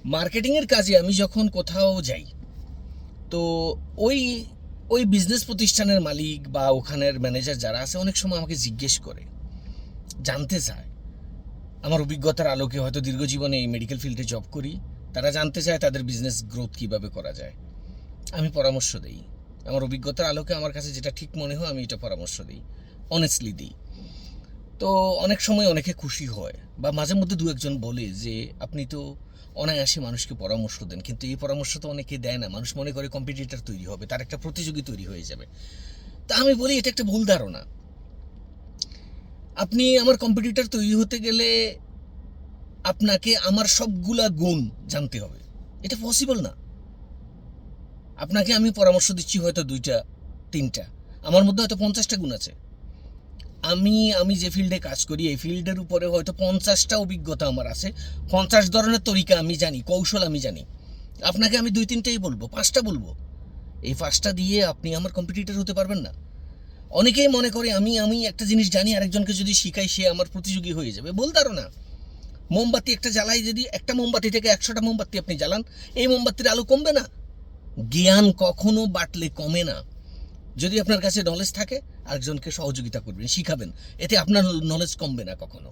মার্কেটিংয়ের কাজে আমি যখন কোথাও যাই, তো ওই ওই বিজনেস প্রতিষ্ঠানের মালিক বা ওখানের ম্যানেজার যারা আছে অনেক সময় আমাকে জিজ্ঞেস করে, জানতে চায় আমার অভিজ্ঞতার আলোকে, হয়তো দীর্ঘজীবনে এই মেডিকেল ফিল্ডে জব করি, তারা জানতে চায় তাদের বিজনেস গ্রোথ কীভাবে করা যায়। আমি পরামর্শ দিই, আমার অভিজ্ঞতার আলোকে আমার কাছে যেটা ঠিক মনে হয় আমি এটা পরামর্শ দিই, অনেস্টলি দিই। তো অনেক সময় অনেকে খুশি হয়, বা মাঝে মধ্যে দু একজন বলে যে আপনি তো অনায়াসে মানুষকে পরামর্শ দেন, কিন্তু এই পরামর্শ তো অনেকে দেয় না, মানুষ মনে করে কম্পিটিটর তৈরি হবে, তার একটা প্রতিযোগী তৈরি হয়ে যাবে। তা আমি বলি এটা একটা ভুল ধারণা। আপনি আমার কম্পিটিটর তৈরি হতে গেলে আপনাকে আমার সবগুলা গুণ জানতে হবে, এটা পসিবল না। আপনাকে আমি পরামর্শ দিচ্ছি হয়তো 2টা 3টা, আমার মধ্যে হয়তো 50টা গুণ আছে। আমি আমি যে ফিল্ডে কাজ করি এই ফিল্ডের উপরে হয়তো 50টা অভিজ্ঞতা আমার আছে, 50 ধরনের তরিকা আমি জানি, কৌশল আমি জানি। আপনাকে আমি 2-3টাই বলবো, 5টা বলবো, এই 5টা দিয়ে আপনি আমার কম্পিটিটর হতে পারবেন না। অনেকেই মনে করে আমি আমি একটা জিনিস জানি, আরেকজনকে যদি শিখাই সে আমার প্রতিযোগী হয়ে যাবে। ভুল ধারণা। মোমবাতি একটা জ্বালাই, যদি একটা মোমবাতি থেকে 100টা মোমবাতি আপনি জ্বালান, এই মোমবাতির আলো কমবে না। জ্ঞান কখনো বাটলে কমে না। যদি আপনার কাছে নলেজ থাকে, আরেকজনকে সহযোগিতা করবেন, শিখাবেন, এতে আপনার নলেজ কমবে না কখনো।